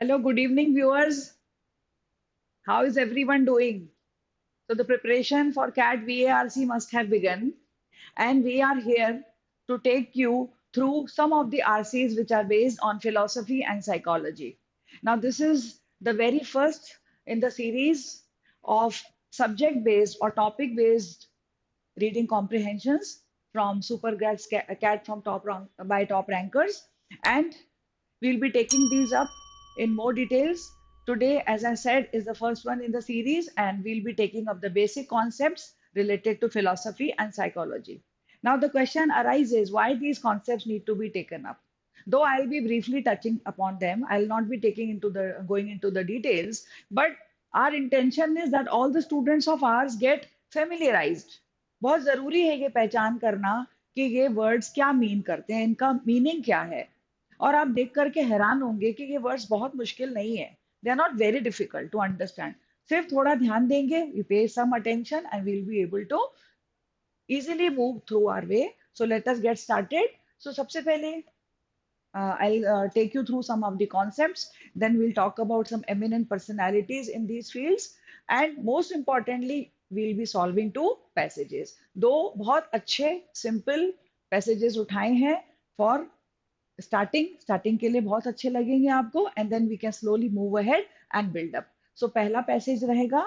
Hello, good evening, viewers. How is everyone doing? So, the preparation for CAT VARC must have begun, and we are here to take you through some of the RCs which are based on philosophy and psychology. Now, this is the very first in the series of subject based or topic based reading comprehensions from Supergrad CAT from by top rankers, and we'll be taking these up in more details. Today, as I said, is the first one in the series, and we'll be taking up the basic concepts related to philosophy and psychology. Now, the question arises why these concepts need to be taken up. Though I'll be briefly touching upon them, I'll not be taking into the going into the details, but our intention is that all the students of ours get familiarized. बहुत जरूरी है ये पहचान करना कि ये words क्या mean करते हैं, इनका मीनिंग क्या है। और आप देख करके हैरान होंगे कि ये वर्ड्स बहुत मुश्किल नहीं है। They are not very difficult to understand. सिर्फ थोड़ा ध्यान देंगे, we pay some attention and we'll be able to easily move through our way. So let us get started. So सबसे पहले I'll take you through some of the concepts. Then we'll talk about some eminent personalities in these fields. And most importantly, we'll be solving two passages. दो बहुत अच्छे simple passages उठाए हैं for starting के लिए बहुत अच्छे लगेंगे आपको and then we can slowly move ahead and build up. So पहला पैसेज रहेगा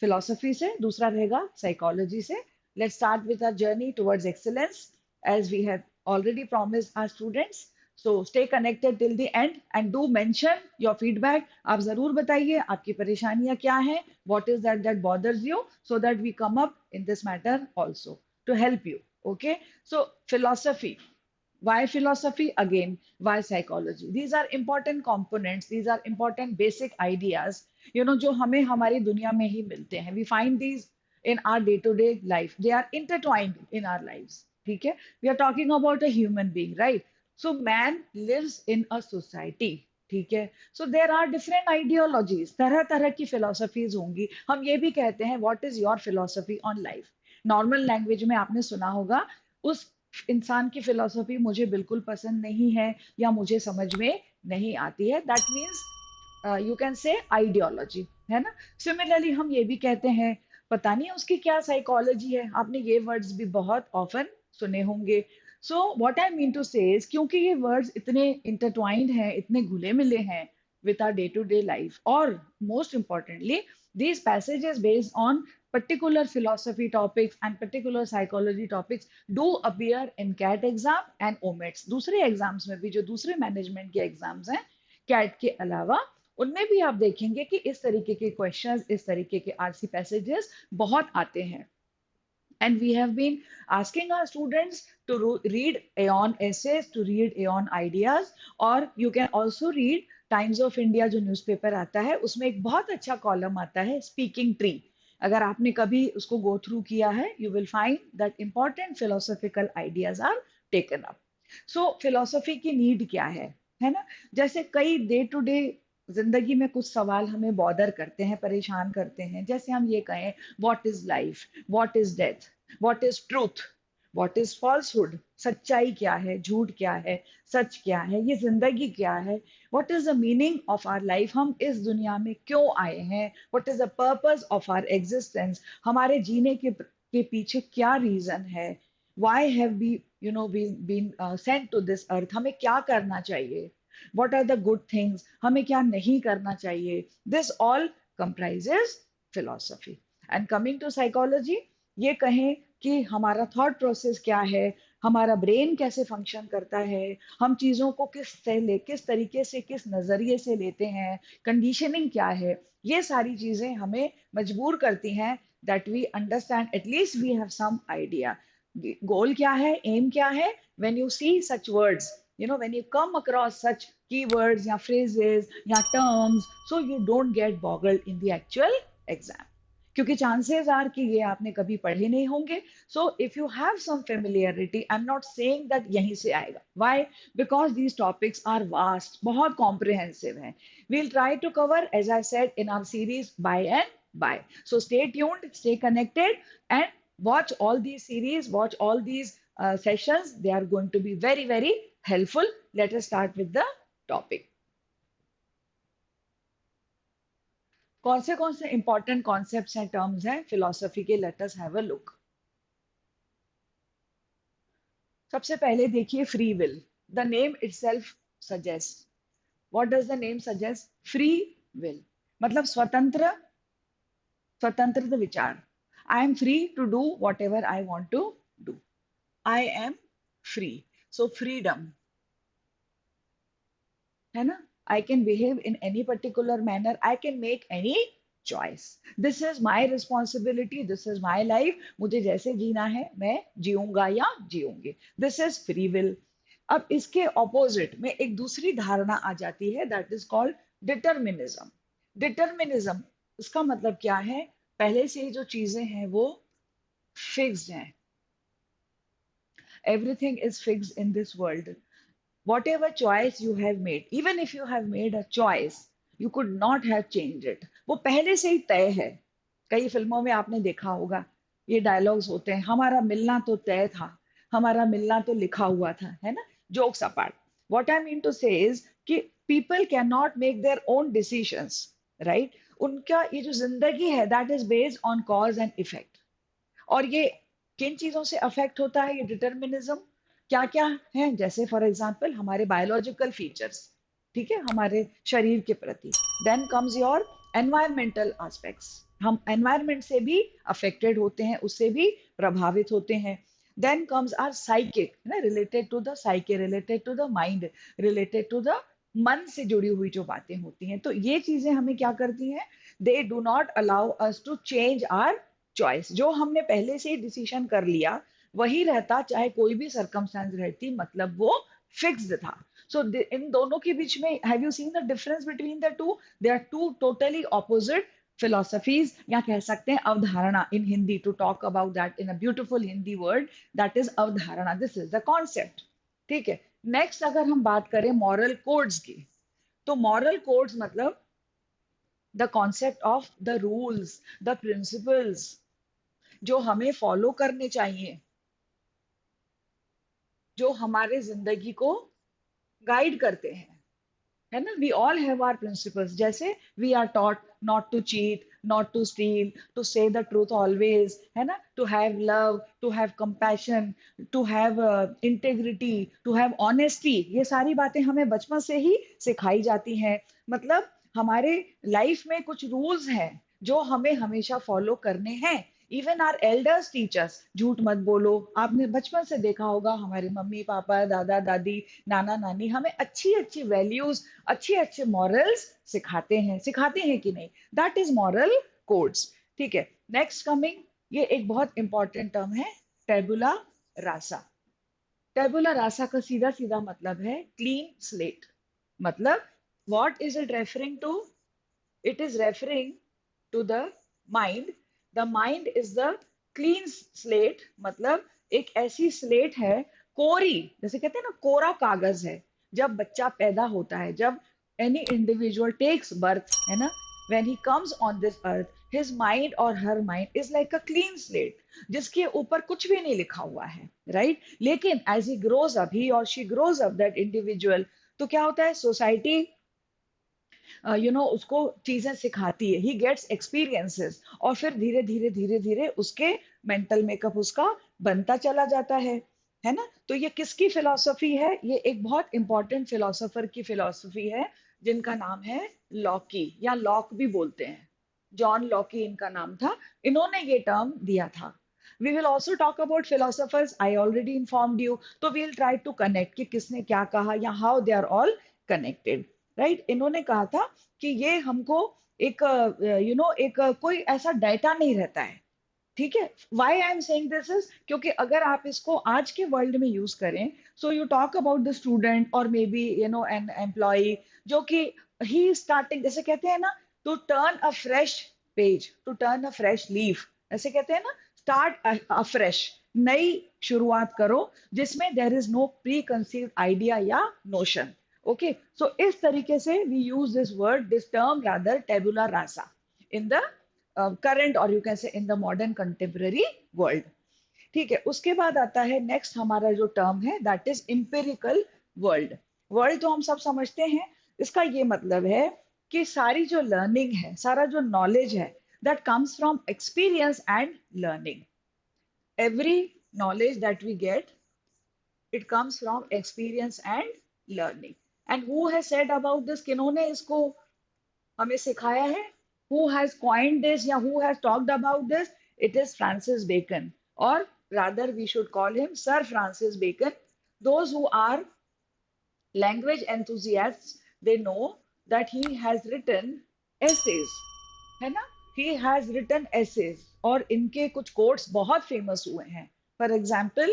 फिलोसफी से, दूसरा रहेगा साइकोलॉजी से। Let's start with our journey towards excellence as we have already promised our students. So stay connected till the end and do mention your feedback. आप जरूर बताइए आपकी परेशानियां क्या हैं, what is that that bothers you, so that we come up in this matter also to help you. Okay, so philosophy, why philosophy? Again, why psychology? These are important components, these are important basic ideas, जो हमें हमारी दुनिया में ही मिलते हैं। We find these in our day-to-day life. They are intertwined in our lives. ठीक है? We are talking about a human being, right? So man lives in a society. ठीक है? So there are different ideologies, तरह तरह की philosophies होंगी। हम ये भी कहते हैं what is your philosophy on life? Normal language में आपने सुना होगा उस इंसान की फिलॉसफी मुझे बिल्कुल पसंद नहीं है या मुझे समझ में नहीं आती है, दैट मीन्स यू कैन से आइडियोलॉजी, है ना। सिमिलरली हम ये भी कहते हैं पता नहीं उसकी क्या साइकोलॉजी है। आपने ये वर्ड्स भी बहुत ऑफन सुने होंगे। So what I mean to say is क्योंकि ये वर्ड्स इतने इंटरट्वाइंड हैं, इतने घुले मिले हैं with our day-to-day life, or most importantly these passages based on particular philosophy topics and particular psychology topics do appear in CAT exam and OMETS। दूसरे exams में भी जो दूसरे मैनेजमेंट के एग्जाम्स हैं कैट के अलावा, उनमें भी आप देखेंगे कि इस तरीके के क्वेश्चंस, इस तरीके के आरसी पैसेजेस बहुत आते हैं। And we have been asking our students to read Aeon essays, to read Aeon ideas, और you can also read times of India जो न्यूज़पेपर आता है, उसमें एक बहुत अच्छा कॉलम आता है स्पीकिंग ट्री। अगर आपने कभी उसको गो थ्रू किया है, you will find that important philosophical ideas are taken up. So philosophy की नीड क्या है ना। जैसे कई डे टू डे जिंदगी में कुछ सवाल हमें बॉदर करते हैं, परेशान करते हैं। जैसे हम ये कहें what is life, what is death, what is truth, what is falsehood, सच्चाई क्या है, झूठ क्या है, सच क्या है, ये जिंदगी क्या है, what is the meaning of our life, हम इस दुनिया में क्यों आए हैं, what is the purpose of our existence, हमारे जीने के पीछे क्या रीजन है, why have we been sent to this earth, हमें क्या करना चाहिए, what are the good things, हमें क्या नहीं करना चाहिए। this all comprises philosophy। and coming to psychology, ये कहें कि हमारा थॉट प्रोसेस क्या है, हमारा ब्रेन कैसे फंक्शन करता है, हम चीज़ों को किस तरीके से, किस नज़रिए से लेते हैं, कंडीशनिंग क्या है, ये सारी चीज़ें हमें मजबूर करती हैं that we understand, at least we have some idea goal क्या है, एम क्या है। When you see such words, when you come across such keywords या phrases या terms, so you don't get boggled in the actual exam, क्योंकि chances are कि ये आपने कभी पढ़े नहीं होंगे। So if you have some familiarity, I'm not saying that यहीं से आएगा। Why? Because these topics are vast, बहुत comprehensive हैं। We'll try to cover, as I said, in our series by and by। So stay tuned, stay connected, and watch all these series, watch all these sessions. They are going to be very, very helpful. Let us start with the topic. कौन से important concepts हैं, terms हैं philosophy के? Let us have a look. सबसे पहले देखिए free will. The name itself suggest, what does the name suggest? Free will, मतलब स्वतंत्र, स्वतंत्र विचार। I am free to do whatever I want to do. I am free, so freedom, है ना? I can behave in any particular manner, I can make any choice, this is my responsibility, this is my life, मुझे जैसे जीना है मैं जीऊंगा या जीऊंगी, this is free will. अब इसके opposite में एक दूसरी धारणा आ जाती है, that is called determinism. Determinism, इसका मतलब क्या है? पहले से ही जो चीजें हैं वो फिक्स्ड हैं, everything is fixed in this world. Whatever choice you have made, even if you have made a choice, you could not have changed it. वो पहले से ही तय है। कई फिल्मों में आपने देखा होगा ये डायलॉग्स होते हैं, हमारा मिलना तो तय था, हमारा मिलना तो लिखा हुआ था, है ना? Jokes apart, what I mean to say is कि people can not make their own decisions, right? उनका ये जो जिंदगी है that is based on cause and effect. और ये किन चीजों से अफेक्ट होता है ये डिटर्मिनिज्म? क्या क्या है? जैसे फॉर एग्जांपल हमारे बायोलॉजिकल फीचर्स, ठीक है, हमारे शरीर के प्रति। Then comes your environmental aspects, हम एनवायरमेंट से भी अफेक्टेड होते हैं, उससे भी प्रभावित होते हैं। देन कम्स आर साइकिक, है ना, related to the psyche, related to the mind, related to the मन से जुड़ी हुई जो बातें होती हैं। तो ये चीजें हमें क्या करती हैं? They do not allow us to change our choice. जो हमने पहले से ही डिसीजन कर लिया वही रहता, चाहे कोई भी सरकमस्टेंस रहती, मतलब वो फिक्स्ड था। सो इन दोनों के बीच में, have you seen the difference between the two? They are two totally opposite philosophies, या कह सकते हैं अवधारणा in Hindi, to talk about that in a beautiful Hindi word, that is अवधारणा, दिस इज द कॉन्सेप्ट। ठीक है, नेक्स्ट अगर हम बात करें मॉरल कोड्स की, तो मॉरल कोड्स मतलब the concept of the rules, the principles जो हमें फॉलो करने चाहिए, जो हमारे जिंदगी को गाइड करते हैं, है ना? We all have our principles, जैसे we are taught not to cheat, not to steal, to say the truth always, है ना, to have love, to have compassion, to have integrity, to have honesty. ये सारी बातें हमें बचपन से ही सिखाई जाती हैं। मतलब हमारे लाइफ में कुछ रूल्स हैं जो हमें हमेशा फॉलो करने हैं। इवन आर एल्डर्स टीचर्स, झूठ मत बोलो, आपने बचपन से देखा होगा हमारे मम्मी पापा, दादा दादी, नाना नानी हमें अच्छी अच्छी वैल्यूज, अच्छे अच्छे मॉरल्स सिखाते हैं कि नहीं? That is moral codes. ठीक है, नेक्स्ट कमिंग, ये एक बहुत इंपॉर्टेंट टर्म है, टेबुला रासा। टेबुला रासा का सीधा सीधा मतलब है क्लीन स्लेट। मतलब what is it referring to? It is referring to the mind. The mind is the clean slate, मतलब एक ऐसी स्लेट है, कोरी, जैसे कहते हैं ना कोरा कागज है। जब बच्चा पैदा होता है, जब एनी इंडिविजुअल टेक्स बर्थ, है ना, when he comes on this earth, his mind or her mind is like a clean slate, जिसके ऊपर कुछ भी नहीं लिखा हुआ है, राइट? लेकिन as he grows up, he or she grows up, that individual, तो क्या होता है? सोसाइटी उसको चीजें सिखाती है, ही गेट्स एक्सपीरियंसेस, और फिर धीरे धीरे धीरे धीरे उसके मेंटल मेकअप उसका बनता चला जाता है ना? तो ये किसकी फिलॉसफी है? ये एक बहुत इंपॉर्टेंट फिलोसोफर की फिलॉसफी है, जिनका नाम है लॉकी, या लॉक भी बोलते हैं। जॉन लॉकी इनका नाम था, इन्होंने ये टर्म दिया था। We will also talk about philosophers. I already informed you. तो we'll try to connect कि किसने क्या कहा या how they are all connected. Right? इन्होंने कहा था कि ये हमको एक एक कोई ऐसा डाटा नहीं रहता है। ठीक है, why I am saying this is, क्योंकि अगर आप इसको आज के वर्ल्ड में यूज करें, so you talk about the student और मे बी एन एम्प्लॉय, जो कि ही स्टार्टिंग, जैसे कहते हैं ना, to turn a fresh page, to turn a fresh leaf, ऐसे कहते हैं ना, स्टार्ट अ फ्रेश, नई शुरुआत करो, जिसमें there is no preconceived idea या नोशन। ओके, सो इस तरीके से we use this word, this term rather, tabula rasa, in the current, और you can say in the modern contemporary world. ठीक है, उसके बाद आता है नेक्स्ट हमारा जो टर्म है, that is empirical world. World तो हम सब समझते हैं, इसका ये मतलब है कि सारी जो लर्निंग है, सारा जो नॉलेज है, that comes from experience and learning. Every knowledge that we get, it comes from experience and learning. And who has said about this? किन्होंने इसको हमें सिखाया है? Who has coined this या who has talked about this? It is Francis Bacon, or rather we should call him Sir Francis Bacon. Those who are language enthusiasts, they know that he has written essays, है ना? He has written essays और इनके कुछ quotes बहुत famous हुए हैं. For example,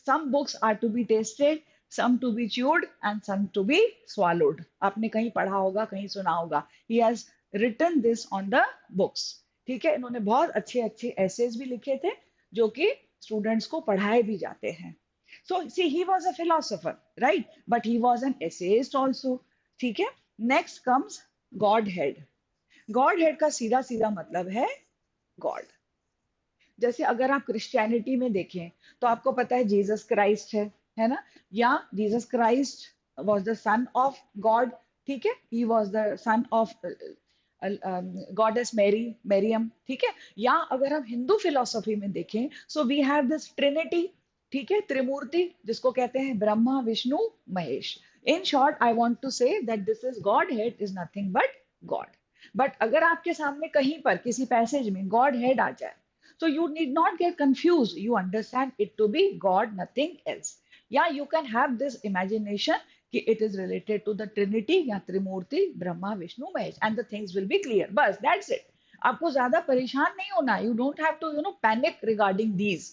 some books are to be tasted, some to be chewed and some to be swallowed. आपने कहीं पढ़ा होगा, कहीं सुना होगा. He has written this on the books. ठीक है, इन्होंने बहुत अच्छे अच्छे essays भी लिखे थे जो कि students को पढ़ाए भी जाते हैं. So, see, he was a philosopher, right? But he was an essayist also. ठीक है? Next comes Godhead. Godhead का सीधा सीधा मतलब है God. जैसे अगर आप क्रिश्चियनिटी में देखें तो आपको पता है जीसस क्राइस्ट है ना? या Jesus Christ was the son of God. ठीक है? He was the son of goddess Mary, Miriam. ठीक है? या अगर हम हिंदू फिलोसफी में देखें, so we have this Trinity. ठीक है? त्रिमूर्ति जिसको कहते हैं Brahma, Vishnu, Mahesh. In short, I want to say that this is Godhead is nothing but God. But अगर आपके सामने कहीं पर किसी पैसेज में गॉड हेड आ जाए, so you need not get confused. You understand it to be God, nothing else. Yeah, you can have this imagination कि it is related to the Trinity या त्रिमूर्ति Brahma Vishnu Mahesh and the things will be clear. बस that's it. आपको ज्यादा परेशान नहीं होना. You don't have to panic regarding these.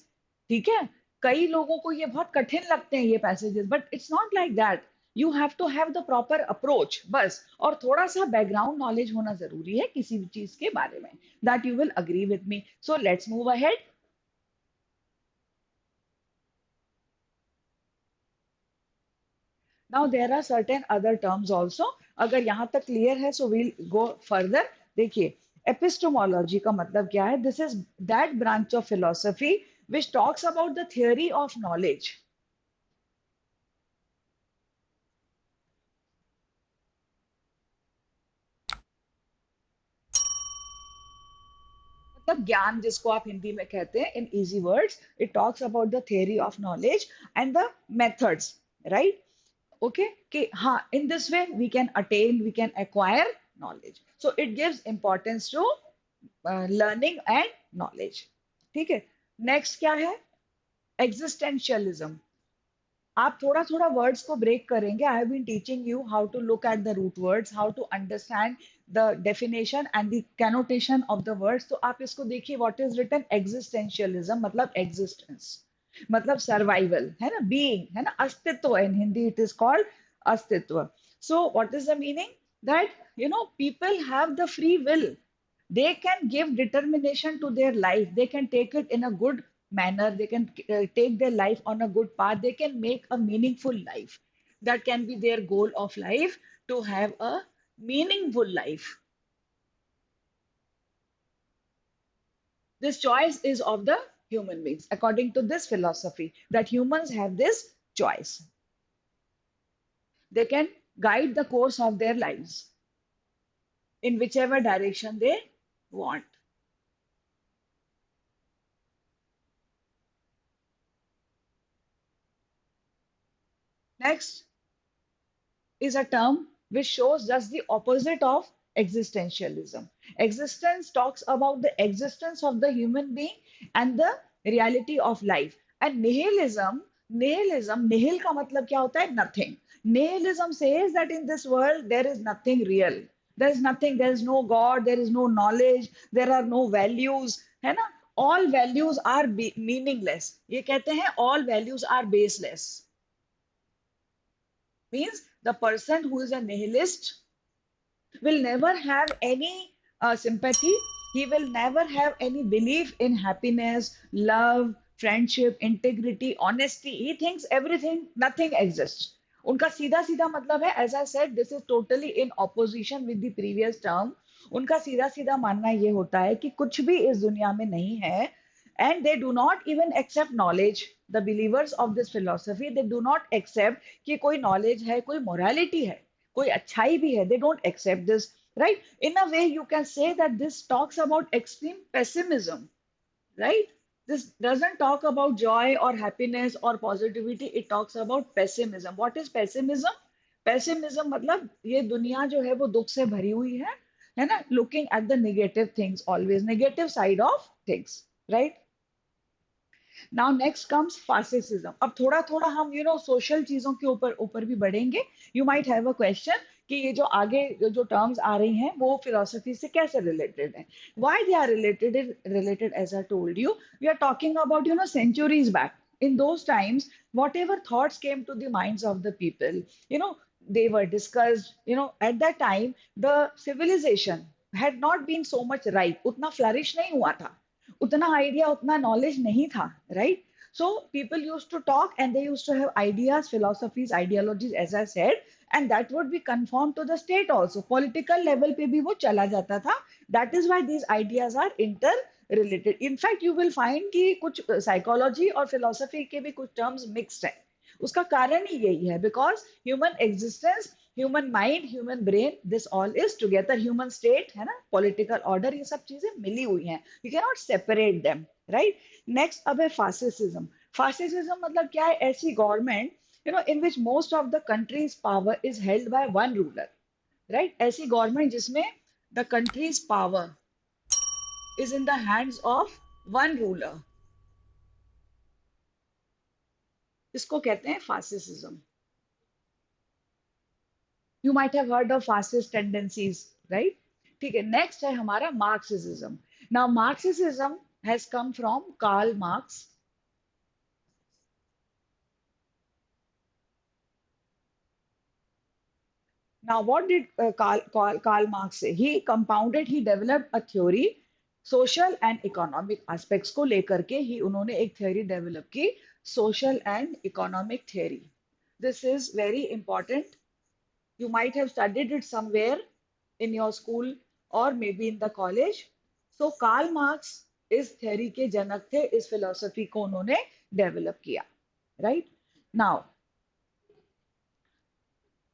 ठीक है? कई लोगों को ये बहुत कठिन लगते हैं ये passages, but it's not like that. You have to have the proper approach बस. और थोड़ा सा बैकग्राउंड नॉलेज होना जरूरी है किसी भी चीज के बारे में. That you will agree with me. So let's move ahead. Now there are certain other terms also. अगर यहां तक क्लियर है सो वील गो फर्दर. देखिए, एपिस्टोमोलॉजी का मतलब क्या है? This is that branch of philosophy which talks about the theory of knowledge. मतलब ज्ञान जिसको आप हिंदी में कहते हैं in easy words. It talks about the theory of knowledge and the methods, right? Okay, कि हाँ, in this way we can attain, we can acquire knowledge. So it gives importance to learning and knowledge. ठीक है? Next क्या है? Existentialism. आप थोड़ा थोड़ा words को ब्रेक करेंगे. I have been teaching you how to look at the root words, how to understand the definition and the connotation of the words. तो आप इसको देखिए, व्हाट इज रिटन? एग्जिस्टेंशियलिज्म मतलब एग्जिस्टेंस, मतलब सर्वाइवल, है ना? बीइंग, है ना? अस्तित्व. In Hindi it is called अस्तित्व. So what is the meaning? That people have the free will. They can give determination to their life. They can take it in a good manner. They can take their life on a good path. They can make a meaningful life. That can be their goal of life, to have a meaningful life. This choice is of the human beings, according to this philosophy, that humans have this choice. They can guide the course of their lives in whichever direction they want. Next is a term which shows just the opposite of existentialism. Existence talks about the existence of the human being and the reality of life. And nihilism, nihil का मतलब क्या होता है? Nothing. Nihilism says that in this world there is nothing real. There is nothing, there is no God, there is no knowledge, there are no values, है ना? All values are meaningless. ये कहते हैं all values are baseless. Means the person who is a nihilist will never have any sympathy. He will never have any belief in happiness, love, friendship, integrity, honesty. He thinks everything, nothing exists. उनका सीधा सीधा मतलब है, as I said, this is totally in opposition with the previous term. उनका सीधा सीधा मानना ये होता है कि कुछ भी इस दुनिया में नहीं है. And they do not even accept knowledge. The believers of this philosophy, they do not accept कि कोई knowledge है, कोई morality है, कोई अच्छाई भी है. They don't accept this. right? In a way, you can say that this talks about extreme pessimism, right? This doesn't talk about joy or happiness or positivity. It talks about pessimism. What is pessimism? Pessimism मतलब ये दुनिया जो है वो दुख से भरी हुई है ना? Looking at the negative things always, negative side of things, right? Now next comes fascism. अब थोड़ा थोड़ा हम सोशल चीजों के ऊपर ऊपर भी बढ़ेंगे. You might have a question कि ये जो आगे जो टर्म्स आ रही हैं वो फिलोसफी से कैसे रिलेटेड हैं. Why they are related as I told you, we are talking about centuries back. In those times, whatever thoughts came to the minds of the people, you know they were discussed. At that time the civilization had not been so much ripe, उतना flourish नहीं हुआ था, उतना idea उतना knowledge नहीं था, right? So people use to talk and they use to have ideas, philosophies, ideologies, as I said, and that would be confirm to the state also. Political level पे भी वो चला जाता था. That is why these ideas are interrelated. In fact you will find कि कुछ psychology और philosophy के भी कुछ टर्म्स मिक्स्ड है. उसका कारण ही यही है, because human existence, human mind, human brain, this all is together. Human state है ना, पॉलिटिकल ऑर्डर, ये सब चीजें मिली हुई हैं. You can not separate them, right? Next अब है फासिज्म. फासिज्म मतलब क्या है? ऐसी government in which most of the country's power is held by one ruler, right? ऐसी गवर्नमेंट जिसमें the country's power is in the hands of one ruler, इसको कहते हैं fascism. You might have heard of fascist tendencies, right? ठीक है. Next है हमारा Marxism. Now Marxism has come from Karl Marx. Now, what did Karl Marx say? He developed a theory, social and economic aspects को लेकर के ही उन्होंने एक theory develop की, social and economic theory. This is very important. You might have studied it somewhere in your school or maybe in the college. So Karl Marx इस theory के जनक थे, इस philosophy को उन्होंने develop किया, right? Now,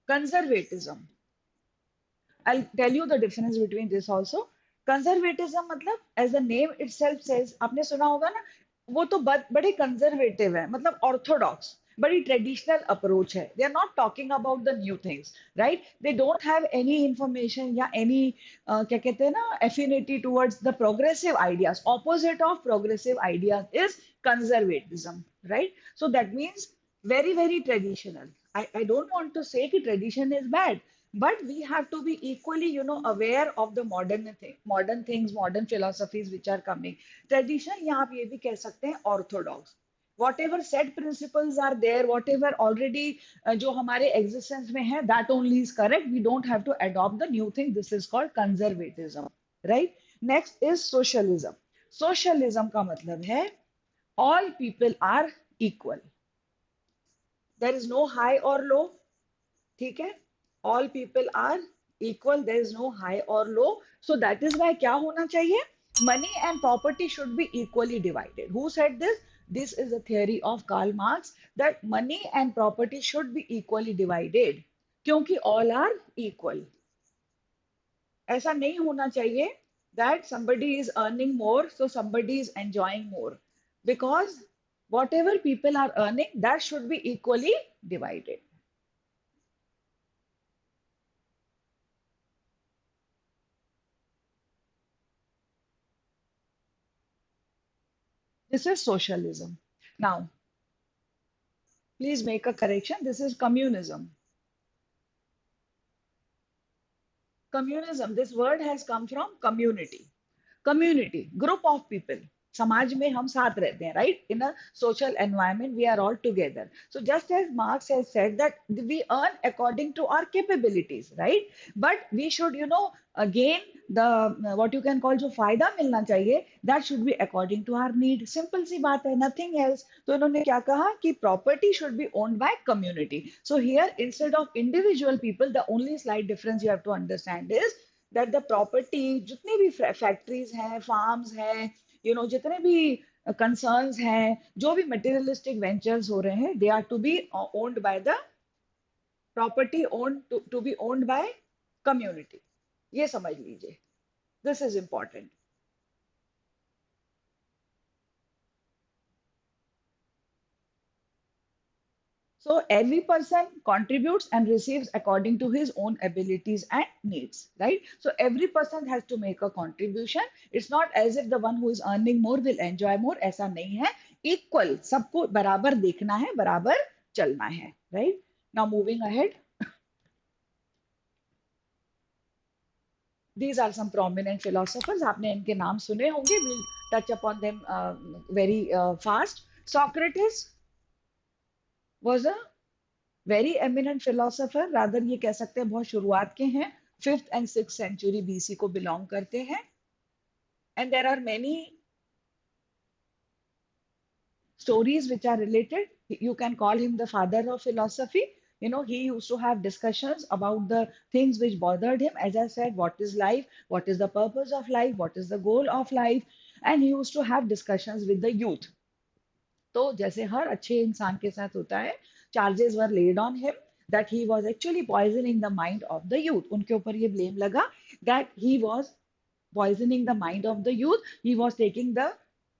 conservatism. I'll tell you the difference between this also. Conservatism मतलब as the name itself says, आपने सुना होगा ना, वो तो बड़े कंजर्वेटिव है, मतलब ऑर्थोडॉक्स, बड़ी ट्रेडिशनल अप्रोच है. They are not talking about the new things, right? They don't have any information या एनी क्या कहते हैं ना, affinity towards the progressive ideas. Opposite of progressive ideas is conservatism, right? So that means very very traditional. I don't want to say that tradition is bad, but we have to be equally aware of the modern things, modern philosophies which are coming. Tradition या आप ये भी कह सकते हैं orthodox. Whatever set principles are there, whatever already जो हमारे existence में है, that only is correct. We don't have to adopt the new thing. This is called conservatism, right? Next is socialism. Socialism का मतलब है all people are equal. There is no high or low. ठीक है? All people are equal. There is no high or low. So that is why क्या होना चाहिए? Money and property should be equally divided. Who said this? This is a theory of Karl Marx, that money and property should be equally divided. क्योंकि all are equal. ऐसा नहीं होना चाहिए that somebody is earning more, so somebody is enjoying more. Because whatever people are earning, that should be equally divided. This is socialism. Now, please make a correction. This is communism. Communism, this word has come from community. Community, group of people. समाज में हम साथ रहते हैं, right? In a social environment, we are all together. So just as Marx has said that we earn according to our capabilities, right? But we should, gain the what you can call जो फायदा मिलना चाहिए, that should be according to our need. Simple सी बात है, nothing else. तो इन्होंने क्या कहा कि property should be owned by community. So here, instead of individual people, the only slight difference you have to understand is that the property, जितनी भी factories हैं, farms हैं, जितने भी concerns हैं, जो भी materialistic ventures हो रहे हैं, they are to be owned by the property owned to be owned by community. ये समझ लीजिए, this is important. So every person contributes and receives according to his own abilities and needs, right? So every person has to make a contribution. It's not as if the one who is earning more will enjoy more. ऐसा नहीं है. Equal, सबको बराबर देखना है, बराबर चलना है, right? Now moving ahead, these are some prominent philosophers. आपने इनके नाम सुने होंगे. We'll touch upon them very fast. Socrates was a very eminent philosopher, rather ये कह सकते हैं बहुत शुरुआत के हैं, 5th and 6th century BC को बिलोंग करते हैं. And there are many stories which are related. You can call him the father of philosophy. You know, he used to have discussions about the things which bothered him. As I said, what is life? What is the purpose of life? What is the goal of life? And he used to have discussions with the youth. तो जैसे हर अच्छे इंसान के साथ होता है, charges were laid on him that he was actually poisoning the mind of the youth. उनके ऊपर ये ब्लेम लगा that he was poisoning the mind of the youth. He was taking the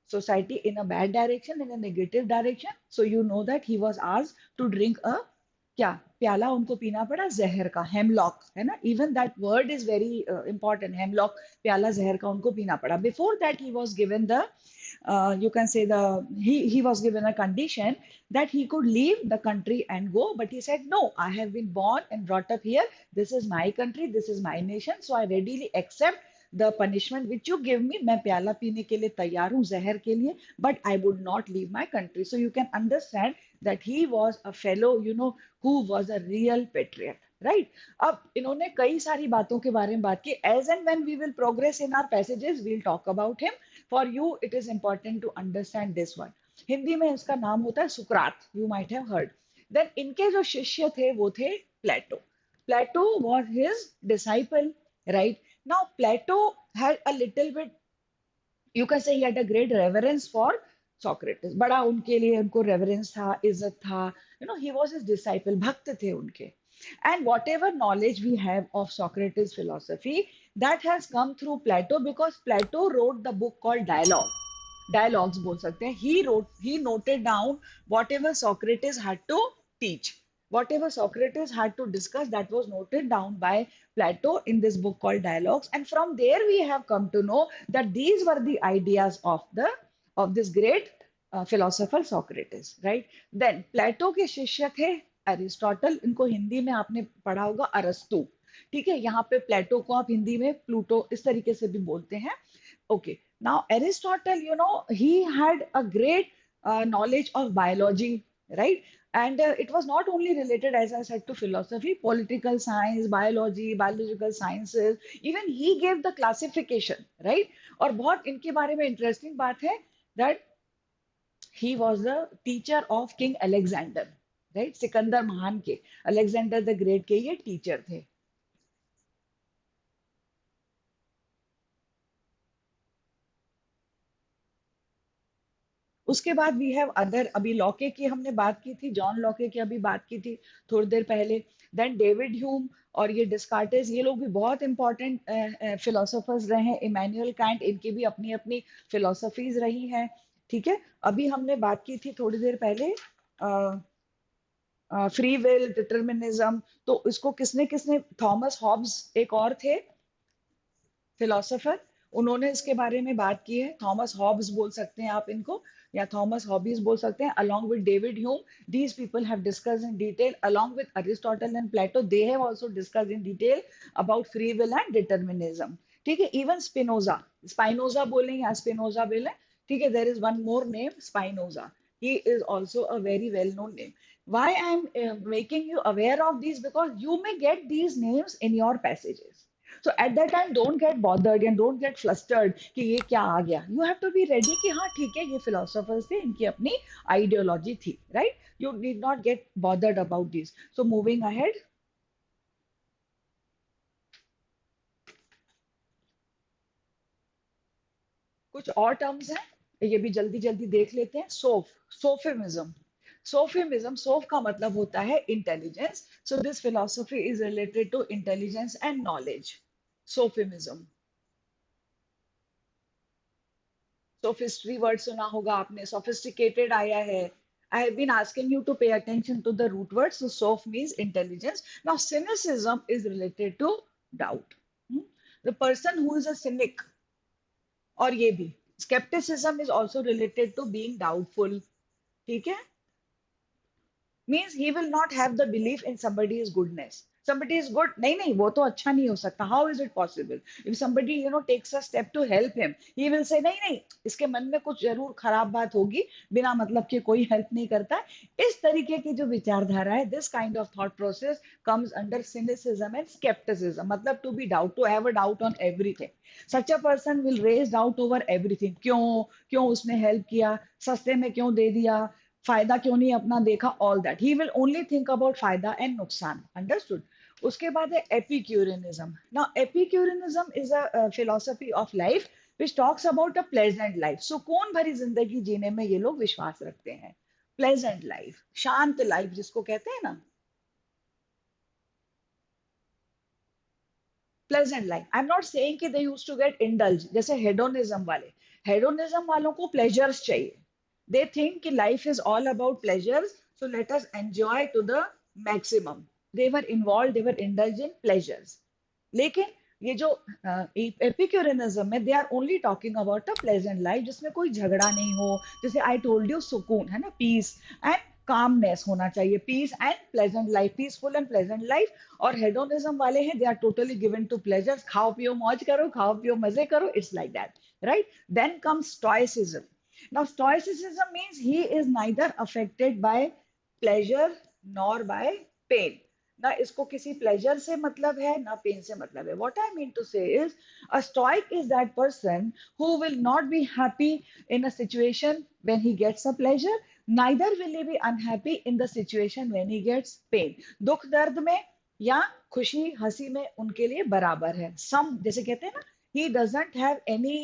society in a bad direction, in a negative direction. So you know that he was asked to drink a क्या प्याला उनको पीना पड़ा जहर का, hemlock है ना. Even that word is very important. Hemlock प्याला जहर का उनको पीना पड़ा. Before that he was given the you can say the he was given a condition that he could leave the country and go, but he said no, I have been born and brought up here, this is my country, this is my nation, so I readily accept the punishment which you give me. मैं प्याला पीने के लिए तैयार हूँ जहर के लिए, but I would not leave my country. So you can understand that he was a fellow, you know, who was a real patriot, right? अब इन्होंने कई सारी बातों के बारे में बात की. As and when we will progress in our passages, we'll talk about him. For you, it is important to understand this one. Hindi में इसका नाम होता है सुकरात. You might have heard. Then इनके जो शिष्य थे वो थे प्लेटो. Plato was his disciple, right? Now, Plato had a little bit, you can say he had a great reverence for Socrates. बड़ा उनके लिए उनको reverence था, इज्जत था. You know, he was his disciple, भक्त थे उनके. And whatever knowledge we have of Socrates' philosophy, that has come through Plato because Plato wrote the book called Dialogue. Dialogues बोल सकते हैं. He noted down whatever Socrates had to teach. Whatever Socrates had to discuss, that was noted down by Plato in this book called Dialogues. And from there we have come to know that these were the ideas of this great philosopher Socrates, right? Then Plato के शिष्य थे Aristotle. इनको हिंदी में आपने पढ़ा होगा अरस्तु. ठीक है, यहाँ पे प्लेटो को आप हिंदी में प्लूटो इस तरीके से भी बोलते हैं. Okay, now Aristotle, you know, he had a great knowledge of biology, right? And it was not only related, as I said, to philosophy, political science, biology, biological sciences. Even he gave the classification, right? और बहुत इनके बारे में interesting बात है that he was the teacher of King Alexander, right? Sikandar महान के, Alexander the Great के ये teacher थे. उसके बाद वी हैव अदर. अभी लॉके की हमने बात की थी, जॉन लॉके की अभी बात की थी थोड़ी देर पहले. देन डेविड ह्यूम और ये डिस्कार्टेस, ये लोग भी बहुत इंपॉर्टेंट फिलोसोफर्स रहे हैं. इमैनुअल कांट, इनकी भी अपनी अपनी फिलोसफीज रही हैं. ठीक है, अभी हमने बात की थी थोड़ी देर पहले फ्री विल, डिटर्मिनिज्म. तो इसको किसने किसने, थॉमस हॉब्स एक और थे फिलोसोफर, उन्होंने इसके बारे में बात की है. थॉमस हॉब्स बोल सकते हैं आप इनको, या थॉमस हॉबीज बोल सकते हैं. along with David Hume, these people have discussed in detail, along with Aristotle and Plato, they have also discussed in detail about free will and determinism. ठीक है, इवन स्पिनोजा, स्पाइनोजा बोलें या स्पिनोजा बोलें, ठीक है, there is one more name, Spinoza. he is also a very well known name. Why I am making you aware of these, because you may get these names in your passages. So at that time, don't get bothered and don't get flustered कि ये क्या आ गया. You have to be ready कि हाँ ठीक है, ये philosophers थे, इनकी अपनी ideology थी, right? You need not get bothered about this. So moving ahead, कुछ और terms हैं, ये भी जल्दी जल्दी देख लेते हैं. Sophism. Sophism, सोफ का मतलब होता है intelligence. So this philosophy is related to intelligence and knowledge. Sophism, sophistry word सुना होगा आपने, सोफिस्टिकेटेड आया है. I have been asking you to pay attention to the root word. So, soph means intelligence. Now, cynicism is related to doubt. Hmm? The person who is a cynic, और ये भी, skepticism is also related to being doubtful. ठीक है? Means he will not have the belief in somebody's goodness. Somebody is good, नहीं नहीं वो तो अच्छा नहीं हो सकता. How is it possible? If somebody takes a step to help him, he will say नहीं नहीं इसके मन में कुछ जरूर खराब बात होगी, बिना मतलब के कोई हेल्प नहीं करता. इस तरीके की जो विचारधारा है, this kind of thought process comes under cynicism and skepticism. मतलब to be doubt, to have a doubt on everything. Such a person will raise doubt over everything. क्यों क्यों उसने हेल्प किया, सस्ते में क्यों दे दिया, फायदा क्यों नहीं अपना देखा, all that he will only think about फायदा एंड नुकसान. अंडरस्टूड. उसके बाद है epicureanism. Now epicureanism is a philosophy of life which talks about a pleasant life. सुकून भरी जिंदगी जीने में ये लोग विश्वास रखते हैं. प्लेजेंट लाइफ, शांत लाइफ जिसको कहते हैं ना, pleasant life. I am not saying कि they used to get indulge, जैसे हेडोनिज्म वाले. हेडोनिज्म वालों को प्लेजर्स चाहिए. They think कि life is all about pleasures, so let us enjoy to the maximum. They were involved, they were indulged in pleasures. लेकिन ये जो एपिक्यूरियनिज्म में they are only talking about a pleasant life, जिसमें कोई झगड़ा नहीं हो. जैसे आई टोल्ड यू, सुकून है ना, पीस एंड कामनेस होना चाहिए. Peace and pleasant life, peaceful and pleasant life. और हेडोनिज्म वाले हैं, they are totally given to pleasures. खाओ पियो मौज करो, खाओ पियो मजे करो. It's like that, right. Then comes stoicism. Now, stoicism means he is neither affected by pleasure nor by pain. ना इसको किसी pleasure से मतलब है, ना pain से मतलब है. What I mean to say is, a stoic is that person who will not be happy in a situation when he gets a pleasure, neither will he be unhappy in the situation when he gets pain. दुख दर्द में या खुशी हंसी में उनके लिए बराबर है. Some जैसे कहते हैं ना, he doesn't have any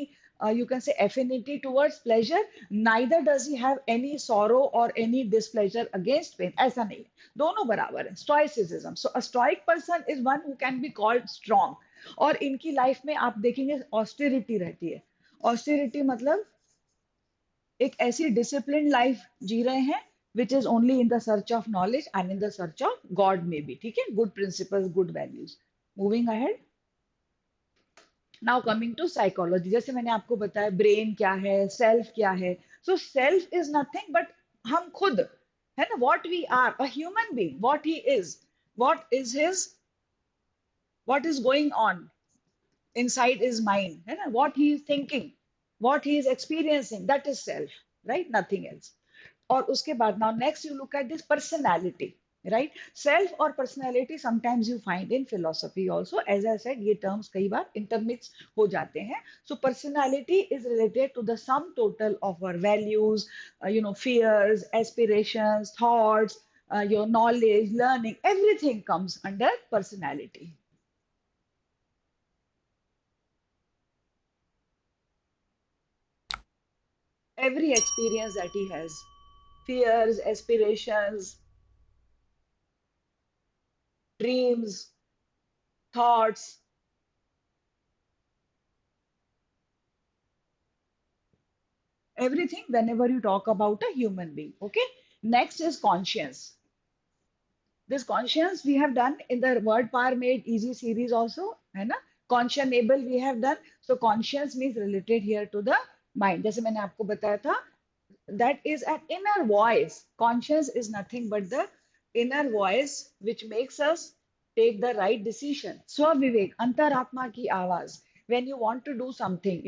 you can say affinity towards pleasure, neither does he have any sorrow or any displeasure against pain. ऐसा नहीं है, दोनों बराबर है. Stoicism. So a stoic person is one who can be called strong. और इनकी life में आप देखेंगे ऑस्टेरिटी रहती है. ऑस्टेरिटी मतलब एक ऐसी डिसिप्लिन लाइफ जी रहे हैं which is only in the search of knowledge and in the search of god में भी. ठीक है, good principles, good values. Moving ahead. Now coming to psychology. जैसे मैंने आपको बताया ब्रेन क्या है, सेल्फ क्या है. So self is nothing but हम खुद, है ना, what we are, a human being, what he is, what is his, what is going on inside his mind, है ना, what he is thinking, what he is experiencing, that is self, right? Nothing else. और उसके बाद now next you look at this personality, right? Self और personality sometimes you find in philosophy also. As I said, ये terms कई बार intermix हो जाते हैं. So personality is related to the sum total of our values, fears, aspirations, thoughts, your knowledge, learning, everything comes under personality. Every experience that he has, fears, aspirations, dreams, thoughts, everything whenever you talk about a human being. Okay. Next is conscience. This conscience we have done in the word power made easy series also, है ना. Conscionable we have done. So conscience means related here to the mind. जैसे मैंने आपको बताया था, that is an inner voice. Conscience is nothing but the inner voice which makes us take the right decision. Swavivek, अंतरात्मा की आवाज. When you want to do something,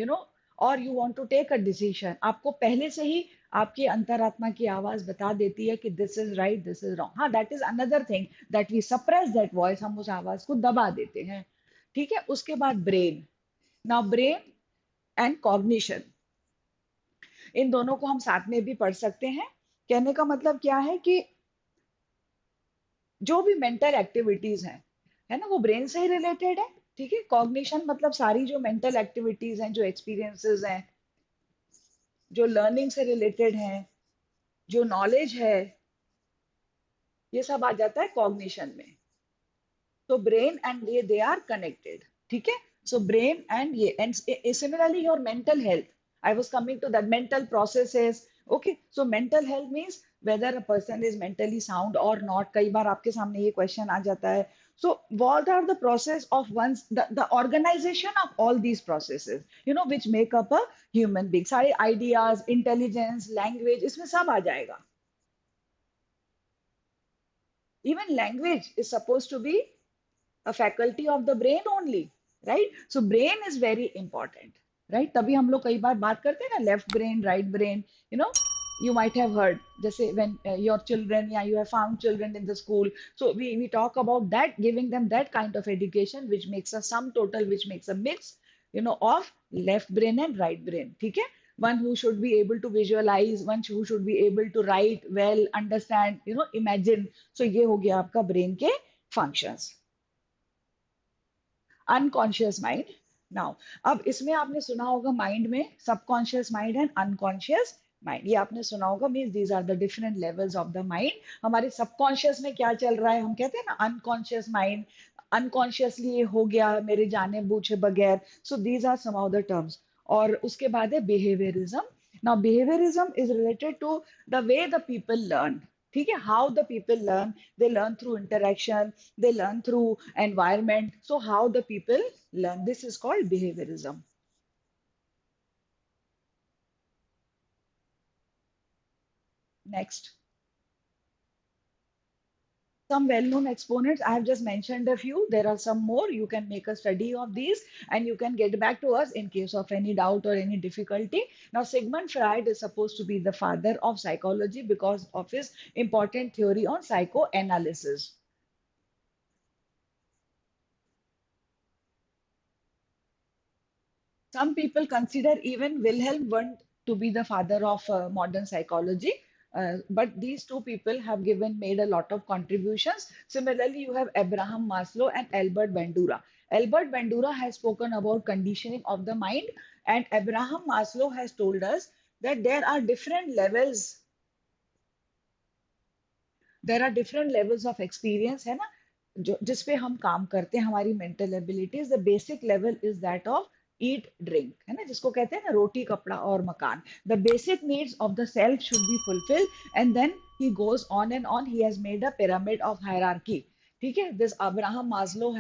or you want to take a decision, आपको पहले से ही आपकी अंतरात्मा की आवाज बता देती है कि this is right, this is wrong. हाँ, that is another thing that we suppress that voice. हम उस आवाज को दबा देते हैं. ठीक है. उसके बाद brain. Now brain and cognition, इन दोनों को हम साथ में भी पढ़ सकते हैं. कहने का मतलब क्या है कि जो भी मेंटल एक्टिविटीज हैं, है ना, वो ब्रेन से ही रिलेटेड है. ठीक है. कॉग्निशन मतलब सारी जो मेंटल एक्टिविटीज हैं, जो एक्सपीरियंसेस हैं, जो लर्निंग से रिलेटेड हैं, जो नॉलेज है, ये सब आ जाता है कॉग्निशन में. तो brain and they are connected. ठीक है. So brain and yeah, and similarly your mental health. I was coming to that mental processes. Okay, so mental health means whether a person is mentally sound or not. कई बार आपके सामने ये question आ जाता है. So what are the process of one's the organization of all these processes, which make up a human being. सारे ideas, intelligence, language इसमें सब आ जाएगा. Even language is supposed to be a faculty of the brain only, right? So brain is very important, right? तभी हम लोग कई बार बात करते हैं ना, left brain, right brain, you know, you might have heard, जैसे when your children, yeah, you have found children in the school. So we talk about that, giving them that kind of education, which makes a sum total, which makes a mix, of left brain and right brain. ठीक है? One who should be able to visualize, one who should be able to write well, understand, imagine. So ये हो गया आपका brain के functions. Unconscious mind. Now अब इसमें आपने सुना होगा माइंड में subconscious mind and unconscious mind. ये आपने सुना होगा, means these are the different levels of the mind. हमारे सबकॉन्शियस में क्या चल रहा है, हम कहते हैं ना अनकॉन्शियस माइंड, अनकॉन्शियसली ये हो गया मेरे जाने बूझे बगैर. So these are some of the terms. और उसके बाद है behaviourism. Now behaviourism is related to the way the people learn. ठीक है, how the people learn. They learn through interaction, they learn through environment. So how the people learn, this is called behaviorism. Next, some well-known exponents. I have just mentioned a few. There are some more. You can make a study of these and you can get back to us in case of any doubt or any difficulty. Now, Sigmund Freud is supposed to be the father of psychology because of his important theory on psychoanalysis. Some people consider even Wilhelm Wundt to be the father of modern psychology. But these two people have made a lot of contributions. Similarly, you have Abraham Maslow and Albert Bandura. Albert Bandura has spoken about conditioning of the mind, and Abraham Maslow has told us that there are different levels of experience, है ना, जो जिस पे हम काम करते हैं, हमारी mental abilities. The basic level is that of eat drink, है ना, जिसको कहते हैं ना रोटी कपड़ा और मकान. The basic needs of the self should be fulfil and then he goes on and on. He has made a pyramid of hierarchy. ठीक है, this Abraham Maslow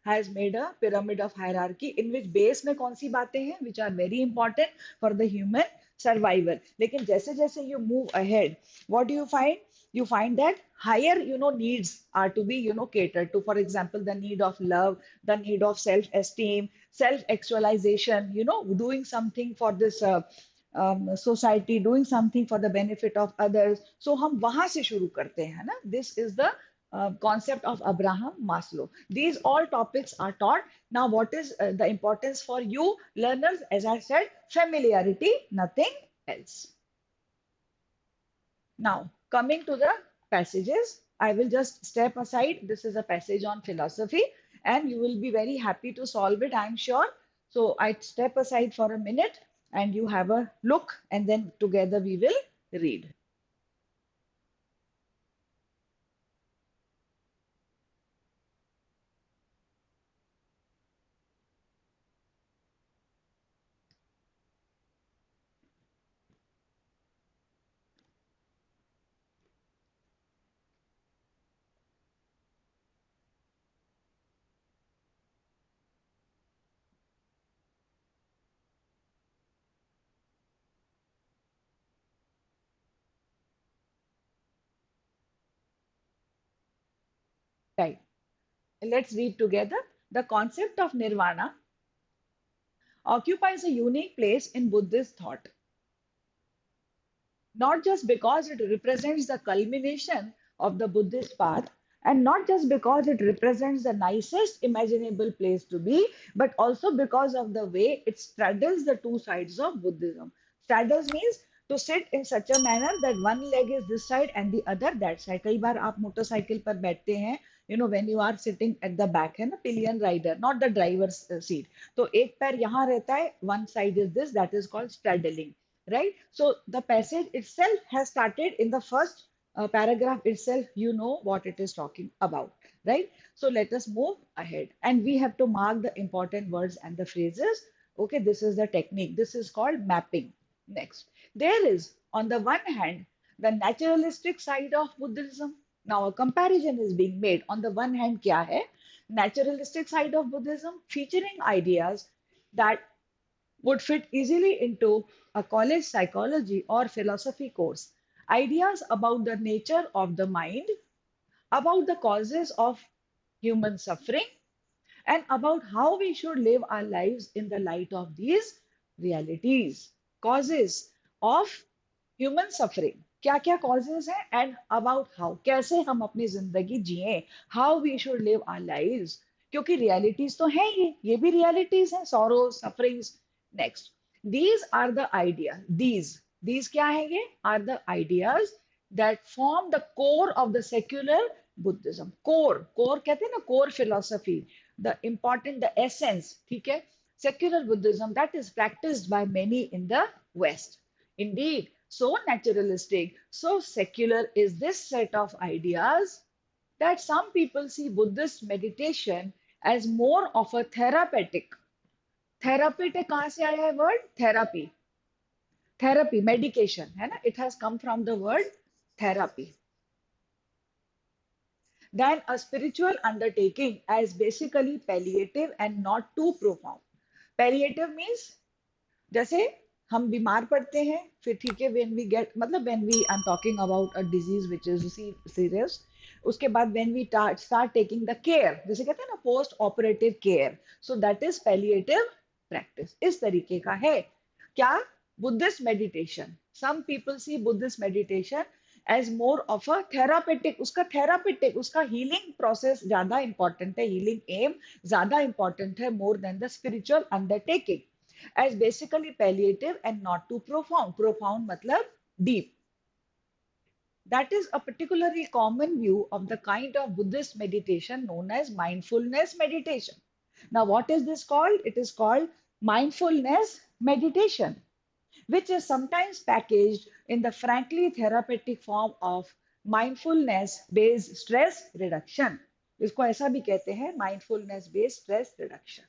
has made a pyramid of hierarchy in which base में कौन सी बातें हैं which are very important for the human survival. लेकिन जैसे जैसे you move ahead, what do you find? You find that higher needs are to be catered to. For example, the need of love, the need of self esteem, self actualization, doing something for this society, doing something for the benefit of others. So हम वहां से शुरू करते हैं ना. This is the concept of Abraham Maslow. These all topics are taught. Now what is the importance for you learners? As I said, familiarity, nothing else. Now, coming to the passages, I will just step aside. This is a passage on philosophy, and you will be very happy to solve it, I'm sure. So, I step aside for a minute and you have a look, and then together we will read. Right. Let's read together. The concept of nirvana occupies a unique place in Buddhist thought, not just because it represents the culmination of the Buddhist path, and not just because it represents the nicest imaginable place to be, but also because of the way it straddles the two sides of Buddhism. Straddles means to sit in such a manner that one leg is this side and the other that side. कई बार आप motorcycle पर बैठते हैं, when you are sitting at the back, है ना, pillion rider, not the driver's seat. तो एक पैर यहाँ रहता है, one side is this, that is called straddling, right? So the passage itself has started in the first paragraph itself, you know what it is talking about, right? So let us move ahead. And we have to mark the important words and the phrases. Okay, this is the technique. This is called mapping. Next, there is, on the one hand, the naturalistic side of Buddhism. Now, a comparison is being made. On the one hand, kya hai? Naturalistic side of Buddhism, featuring ideas that would fit easily into a college psychology or philosophy course. Ideas about the nature of the mind, about the causes of human suffering, and about how we should live our lives in the light of these realities. Causes of human suffering, क्या क्या causes हैं and about how, कैसे हम अपनी जिंदगी जिए, how we should live our lives, क्योंकि realities तो हैं, ये भी रियलिटीज हैं, sorrow sufferings. Next, these are the idea, these क्या है, ये are the ideas that form the core of the secular Buddhism. Core कहते हैं ना, core philosophy, the important, the essence, ठीक है, secular Buddhism that is practiced by many in the West. Indeed, so naturalistic, so secular is this set of ideas that some people see Buddhist meditation as more of a therapeutic. Therapeutic कहाँ से आया है word? Therapy. Therapy, medication, है ना? It has come from the word therapy. Than a spiritual undertaking as basically palliative and not too profound. Palliative means जैसे हम बीमार पड़ते हैं, फिर ठीक है, when we get, मतलब when we, I'm talking about a disease which is serious, उसके बाद when we start taking the care, जैसे कहते हैं ना post operative care, so that is palliative practice, इस तरीके का है क्या? Buddhist meditation. Some people see Buddhist meditation as more of a therapeutic, उसका therapeutic, उसका healing process ज्यादा important है, healing aim ज्यादा important है, more than the spiritual undertaking, as basically palliative and not too profound. Profound matlab deep. That is a particularly common view of the kind of Buddhist meditation known as mindfulness meditation. Now, what is this called? It is called mindfulness meditation, which is sometimes packaged in the frankly therapeutic form of mindfulness based stress reduction. इसको ऐसा भी कहते हैं mindfulness based stress reduction.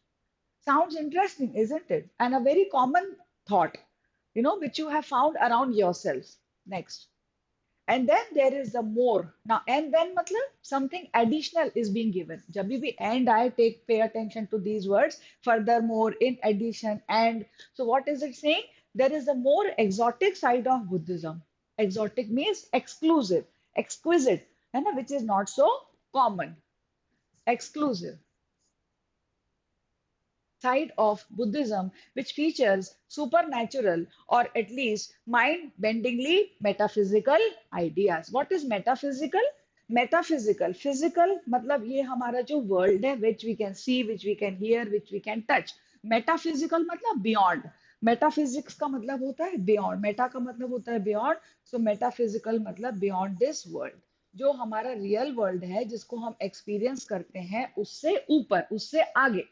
Sounds interesting, isn't it? And a very common thought, which you have found around yourselves. Next. And then there is the more. Now, and then matlab something additional is being given. Jab bhi and I pay attention to these words. Furthermore, in addition, and. So what is it saying? There is a more exotic side of Buddhism. Exotic means exclusive, exquisite, which is not so common. Exclusive side of Buddhism, which features supernatural or at least mind bendingly metaphysical ideas. What is metaphysical? Metaphysical, physical, मतलब ये हमारा जो world है, which we can see, which we can hear, which we can touch. Metaphysical मतलब beyond. Metaphysics का मतलब होता है beyond. Meta का मतलब होता है beyond. So metaphysical मतलब beyond this world. जो हमारा real world है, जिसको हम experience करते हैं, उससे ऊपर, उससे आगे.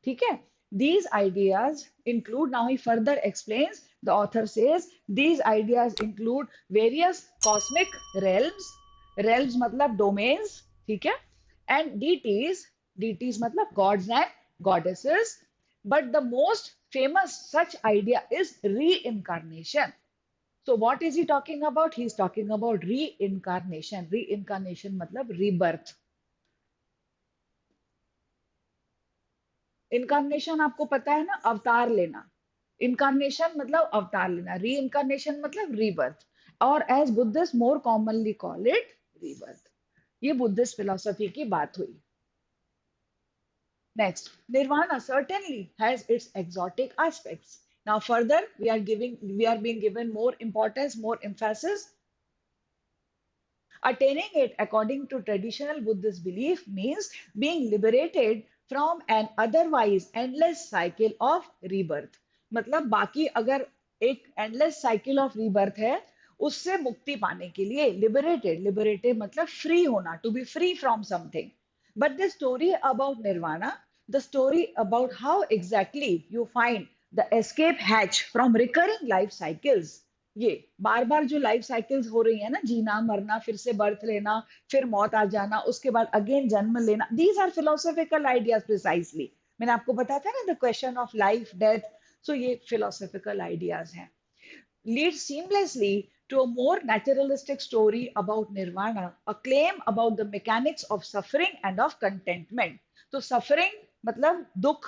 ठीक है? These ideas include, now he further explains, the author says, these ideas include various cosmic realms, realms मतलब domains, ठीक है? And deities, deities मतलब gods and goddesses. But the most famous such idea is reincarnation. So what is he talking about? He is talking about reincarnation. Reincarnation मतलब rebirth. Incarnation आपको पता है ना, अवतार लेना. इनकारनेशन मतलब अवतार लेना, री इनकारनेशन मतलब रीबर्थ, और as Buddhist more commonly call it rebirth. ये बुद्धिस्ट फिलोसफी की बात हुई. Next, nirvana certainly has its exotic aspects. Now further we are being given more importance, more emphasis. Attaining it, according to traditional Buddhist belief, means being liberated from an otherwise endless cycle of rebirth. मतलब बाकी अगर एक endless cycle of rebirth है, उससे मुक्ति पाने के लिए liberated मतलब free होना, to be free from something. But the story about nirvana, the story about how exactly you find the escape hatch from recurring life cycles, ये बार बार जो लाइफ साइकिल्स हो रही है ना, जीना मरना, फिर से बर्थ लेना, फिर मौत आ जाना, उसके बाद अगेन जन्म लेना, these are philosophical ideas precisely. मैंने आपको बताया था ना, the question of life death. So ये फिलोसॉफिकल आइडियाज हैं। Leads seamlessly to a more naturalistic story about nirvana, a claim about the mechanics of suffering and of contentment. तो suffering मतलब दुख,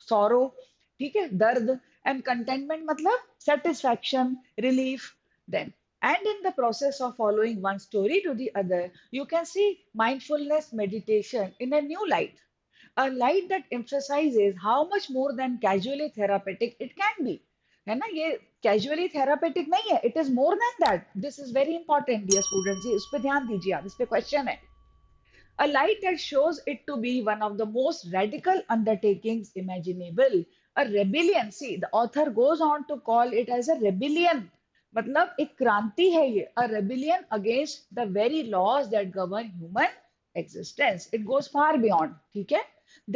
sorrow, ठीक है, दर्द, and contentment मतलब satisfaction, relief. Then, and in the process of following one story to the other, you can see mindfulness meditation in a new light, a light that emphasizes how much more than casually therapeutic it can be. है ना, ये casually therapeutic नहीं है, it is more than that. This is very important dear students, ये उस पर ध्यान दीजिए आप, इस पे क्वेश्चन है। A light that shows it to be one of the most radical undertakings imaginable, a rebellion. See, the author goes on to call it as a rebellion. मतलब एक क्रांति है ये, a rebellion against the very laws that govern human existence. It goes far beyond, ठीक है?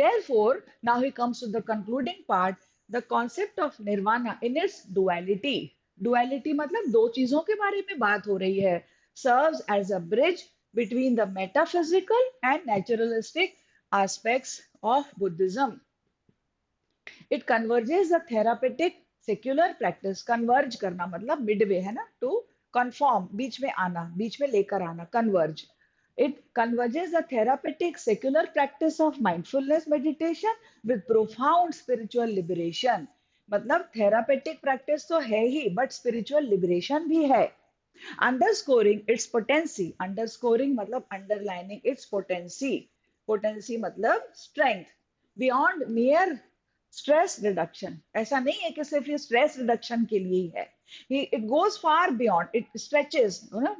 Therefore, now he comes to the concluding part, the concept of nirvana in its duality. Duality मतलब दो चीजों के बारे में बात हो रही है, serves as a bridge between the metaphysical and naturalistic aspects of Buddhism. It converges the therapeutic secular practice. Converge करना मतलब midway है ना, to conform, बीच में आना, बीच में लेकर आना, converge. It converges the therapeutic secular practice of mindfulness meditation with profound spiritual liberation. मतलब therapeutic practice तो है ही, but spiritual liberation भी है. Underscoring its potency, underscoring मतलब underlining its potency, potency मतलब strength, beyond mere stress reduction. ऐसा नहीं है कि सिर्फ ये stress reduction के लिए ही है, it goes far beyond, it stretches, you know,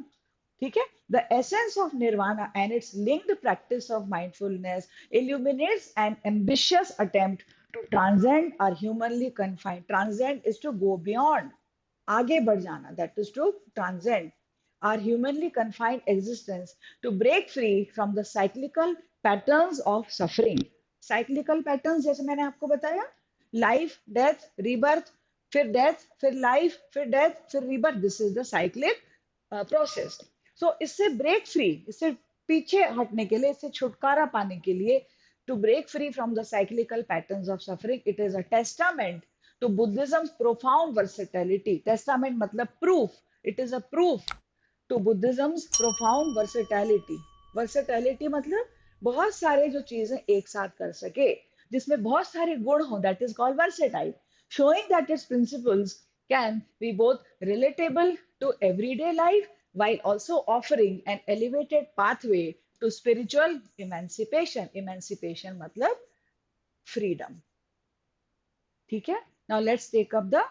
ठीक है? The essence of nirvana and its linked practice of mindfulness illuminates an ambitious attempt to transcend our humanly confined. Transcend is to go beyond, आगे बढ़ जाना, that is to transcend our humanly confined existence, to break free from the cyclical patterns of suffering. Cyclical patterns जैसे मैंने आपको बताया, life, death, rebirth, फिर death, फिर life, फिर death, फिर rebirth. This is the cyclic process. So इससे break free, इससे पीछे हटने के लिए, इससे छुटकारा पाने के लिए, to break free from the cyclical patterns of suffering, it is a testament to Buddhism's profound versatility. Testament मतलब proof. It is a proof to Buddhism's profound versatility. Versatility मतलब बहुत सारे जो चीजें एक साथ कर सके, जिसमें बहुत सारे गुण हो, that is called versatile. Showing that its principles can be both relatable to everyday life while also offering an elevated pathway to spiritual emancipation. Emancipation मतलब freedom. ठीक है? Now let's take up the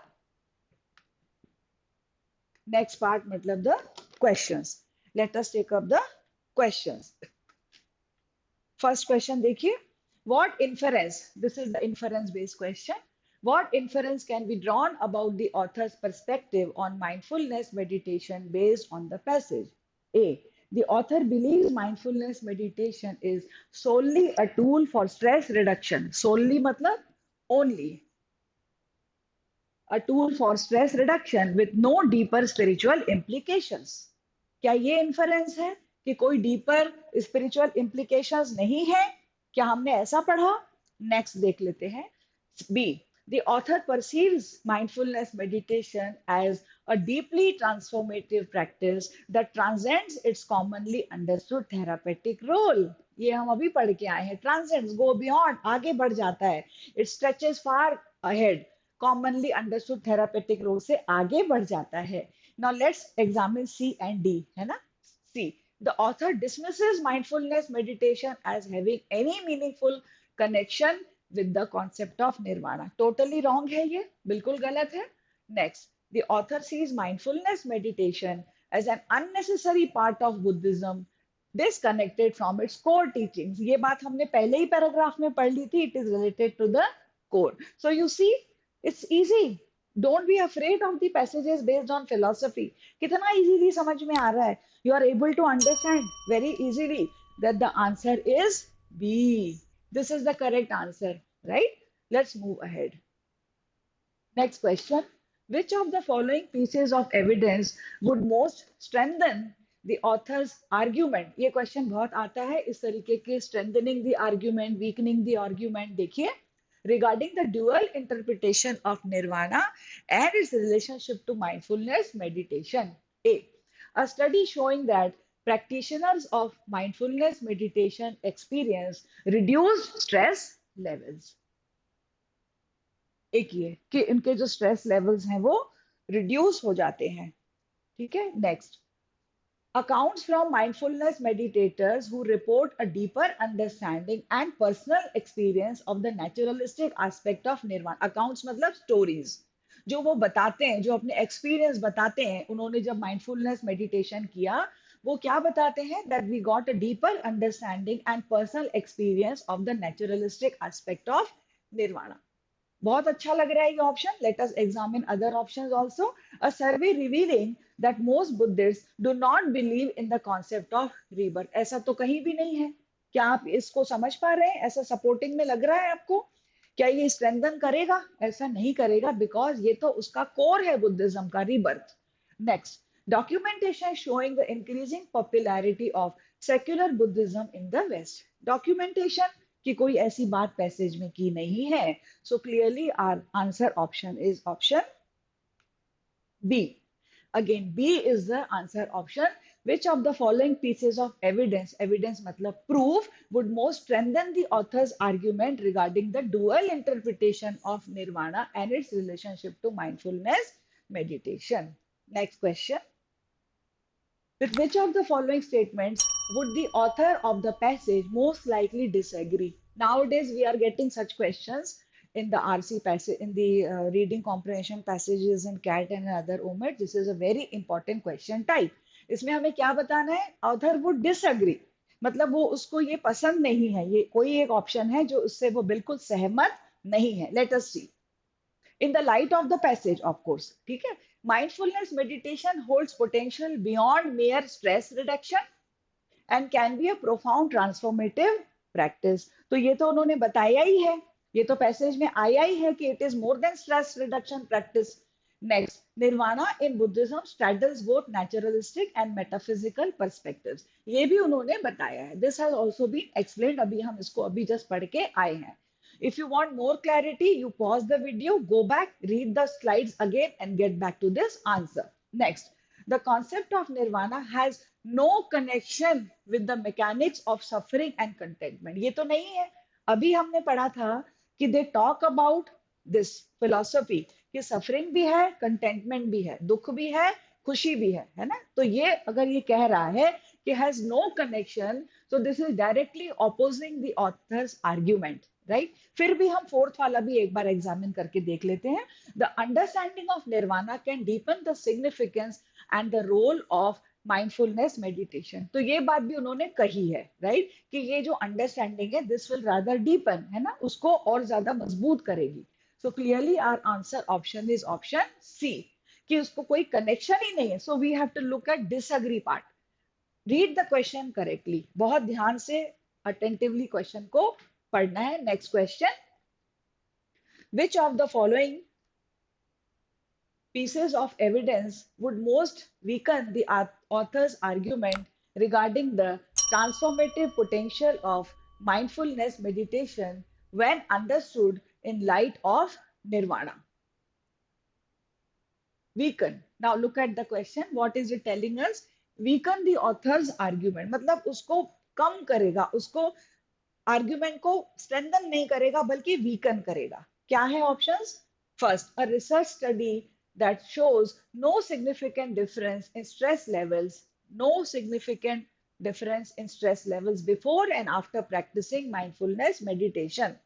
next part, मतलब the questions. Let us take up the questions. First question देखिए, what inference, this is the inference based question, what inference can be drawn about the author's perspective on mindfulness meditation based on the passage? A, the author believes mindfulness meditation is solely a tool for stress reduction. Solely मतलब only, a tool for stress reduction with no deeper spiritual implications. क्या ये inference है कि कोई deeper spiritual implications नहीं है? क्या हमने ऐसा पढ़ा? नेक्स्ट देख लेते हैं. B, the author perceives mindfulness meditation as a deeply transformative practice that transcends its commonly understood therapeutic role. ये हम अभी पढ़ के आए हैं. Transcends, go beyond, आगे बढ़ जाता है. It stretches far ahead. Commonly understood therapeutic role से आगे बढ़ जाता है. Now let's examine C and D, है ना? C. The author dismisses mindfulness meditation as having any meaningful connection with the concept of nirvana. Totally wrong है ये, बिल्कुल गलत है. Next, the author sees mindfulness meditation as an unnecessary part of Buddhism, disconnected from its core teachings. ये बात हमने पहले ही paragraph में पढ़ ली थी. It is related to the core. So you see, it's easy. Don't be afraid of the passages based on philosophy. कितना easily समझ में आ रहा है. You are able to understand very easily that the answer is B. This is the correct answer, right? Let's move ahead. Next question. Which of the following pieces of evidence would most strengthen the author's argument? ये question बहुत आता है इस तरीके के, strengthening the argument, weakening the argument. देखिए, regarding the dual interpretation of nirvana and its relationship to mindfulness meditation. A study showing that practitioners of mindfulness meditation experience reduced stress levels. एक ये कि इनके जो स्ट्रेस लेवल्स हैं वो reduce हो जाते हैं. ठीक है, next. Accounts from mindfulness meditators who report a deeper understanding and personal experience of the naturalistic aspect of nirvana. Accounts मतलब stories, जो वो बताते हैं, जो अपने experience बताते हैं, उन्होंने जब mindfulness meditation किया, वो क्या बताते हैं? That we got a deeper understanding and personal experience of the naturalistic aspect of nirvana. बहुत अच्छा लग रहा है ये option. Let us examine other options also. A survey revealing that most Buddhists do not believe in the concept of rebirth. ऐसा तो कहीं भी नहीं है. क्या आप इसको समझ पा रहे हैं? ऐसा सपोर्टिंग में लग रहा है आपको? क्या ये स्ट्रेंथन करेगा? ऐसा नहीं करेगा, बिकॉज ये तो उसका कोर है बुद्धिज्म का, rebirth. Next. Documentation showing the increasing popularity of secular Buddhism in the west. Documentation कि कोई ऐसी बात पैसेज में की नहीं है. So clearly our answer option is option B. Again B is the answer option. Which of the following pieces of evidence, evidence मतलब proof, would most strengthen the author's argument regarding the dual interpretation of nirvana and its relationship to mindfulness meditation? Next question. With which of the following statements would the author of the passage most likely disagree? Nowadays, we are getting such questions in the RC passage, in the reading comprehension passages in CAT and other OMET. This is a very important question type. इसमें हमें क्या बताना है? Author would disagree. मतलब वो उसको ये पसंद नहीं है. ये कोई एक ऑप्शन है जो उससे वो बिल्कुल सहमत नहीं है. Let us see. In the light of the passage, of course. ठीक है. Mindfulness meditation holds potential beyond mere stress reduction and can be a profound transformative practice. तो ये तो उन्होंने बताया ही है, ये तो पैसेज में आया ही है कि it is more than stress reduction practice. Next, nirvana in Buddhism straddles both naturalistic and metaphysical perspectives. ये भी उन्होंने बताया है. This has also been explained. अभी हम इसको अभी just पढ़ के आए हैं. If you want more clarity, you pause the video, go back, read the slides again and get back to this answer. Next, the concept of nirvana has no connection with the mechanics of suffering and contentment. ये तो नहीं है. अभी हमने पढ़ा था कि they talk about this philosophy कि suffering भी है, contentment भी है, दुख भी है, खुशी भी है ना? तो ये अगर ये कह रहा है कि has no connection, so this is directly opposing the author's argument. Right. फिर भी हम फोर्थ वाला भी एक बार एग्जामिन करके देख लेते हैं. The understanding of nirvana can deepen the significance and the role of mindfulness meditation. तो ये बात भी उन्होंने कही है, राइट, कि ये जो अंडरस्टैंडिंग है दिस विल रादर डीपन, है ना, उसको और ज्यादा मजबूत करेगी. So clearly our answer option is option C, कि उसको कोई कनेक्शन ही नहीं है. So we have to look at disagree part. Read the question correctly. बहुत ध्यान से अटेंटिवली क्वेश्चन को पढ़ना है. Next question. Which of the following pieces of evidence would most weaken the author's argument regarding the transformative potential of mindfulness meditation when understood in light of nirvana? Weaken. Now look at the question. What is it telling us? Weaken the author's argument. मतलब उसको कम करेगा, उसको argument को strengthen नहीं करेगा बल्कि weaken करेगा. क्या है options? First, a research study that shows no significant difference in stress levels, no significant difference in stress levels before and after practicing mindfulness meditation.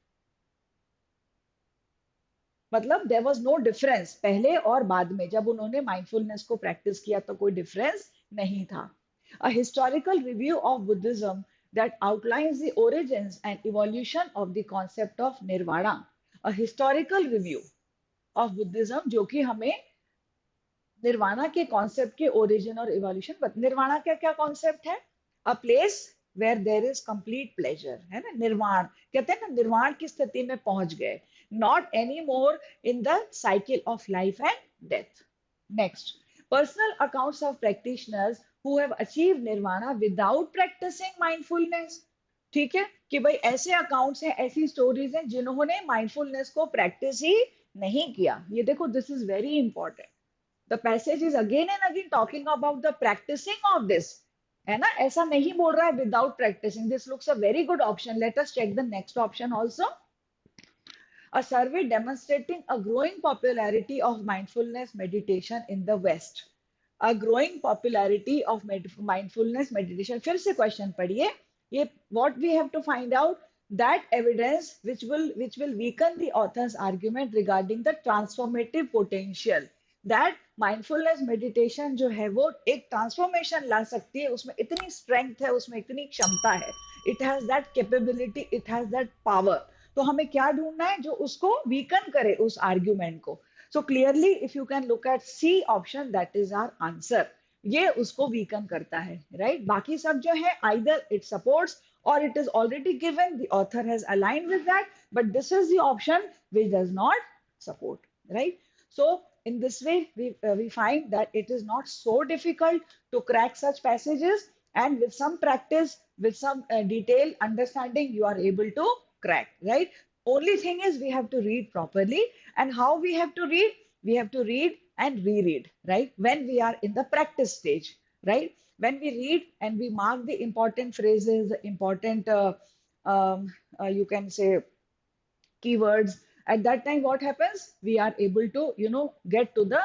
मतलब देयर वाज नो डिफरेंस पहले और बाद में, जब उन्होंने माइंडफुलनेस को प्रैक्टिस किया तो कोई डिफरेंस नहीं था. A historical review of Buddhism that outlines the origins and evolution of the concept of nirvana. A historical review of Buddhism जो कि हमें निर्वाणा के कॉन्सेप्ट के ओरिजिन और इवोल्यूशन. निर्वाणा का क्या कॉन्सेप्ट है? A place where there is complete pleasure, है ना. निर्वाण कहते हैं ना, निर्वाण की स्थिति में पहुंच गए. Not any more in the cycle of life and death. Next, personal accounts of practitioners who have achieved nirvana without practicing mindfulness. ठीक है कि भाई ऐसे अकाउंट्स हैं, ऐसी स्टोरीज हैं जिन्होंने माइंडफुलनेस को प्रैक्टिस ही नहीं किया. ये देखो, this is very important. The passage is again and again talking about the practicing of this. है ना, ऐसा नहीं बोल रहा है without practicing. This looks a very good option. Let us check the next option also. A survey demonstrating a growing popularity of mindfulness meditation in the West. A growing popularity of mindfulness meditation. फिर से question पढ़िए. ये what we have to find out, that evidence which will weaken the author's argument regarding the transformative potential. That mindfulness meditation जो है वो एक transformation ला सकती है. उसमें इतनी strength है, उसमें इतनी क्षमता है. It has that capability, it has that power. तो हमें क्या ढूंढना है जो उसको वीकन करे उस आर्ग्यूमेंट को. So clearly if you can look at C option, that is our answer. ये उसको वीकन करता है, राइट बाकी सब जो है either it supports or it is already given, the author has aligned with that, but this is the option which does not support, right? So in this way we find that it is not so difficult to crack such passages, and with some practice, with some detailed understanding, you are able to crack, right? Only thing is we have to read properly. And how we have to read? We have to read and reread, right? When we are in the practice stage, right? When we read and we mark the important phrases, the important, you can say, keywords, at that time what happens? We are able to, get to the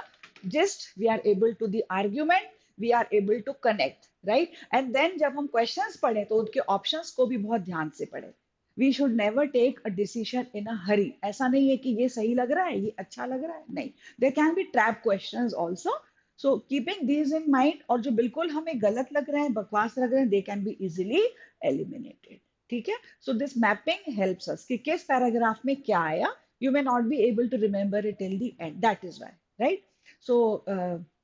gist, we are able to the argument, we are able to connect, right? And then जब हम questions पढ़ें तो उनके options को भी बहुत ध्यान से पढ़ें. We should never take a decision in a hurry. ऐसा नहीं है कि ये सही लग रहा है, ये अच्छा लग रहा है, नहीं. There can be trap questions also. So keeping these in mind, और जो बिल्कुल हमें गलत लग रहे हैं, बकवास लग रहे हैं, they can be easily eliminated. ठीक है. So this mapping helps us कि किस पैराग्राफ में क्या आया. You may not be able to remember it till the end. That is why, right? So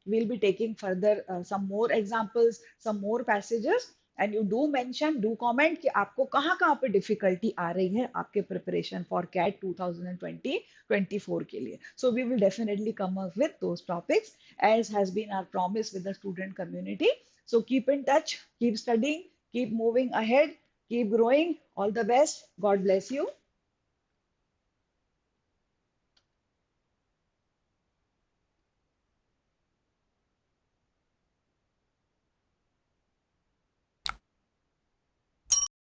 we'll be taking further some more examples, some more passages, and you do mention, do comment कि आपको कहाँ पे difficulty आ रही है आपके preparation for CAT 2020-24 के लिए. So we will definitely come up with those topics as has been our promise with the student community. So keep in touch, keep studying, keep moving ahead, keep growing. All the best. God bless you.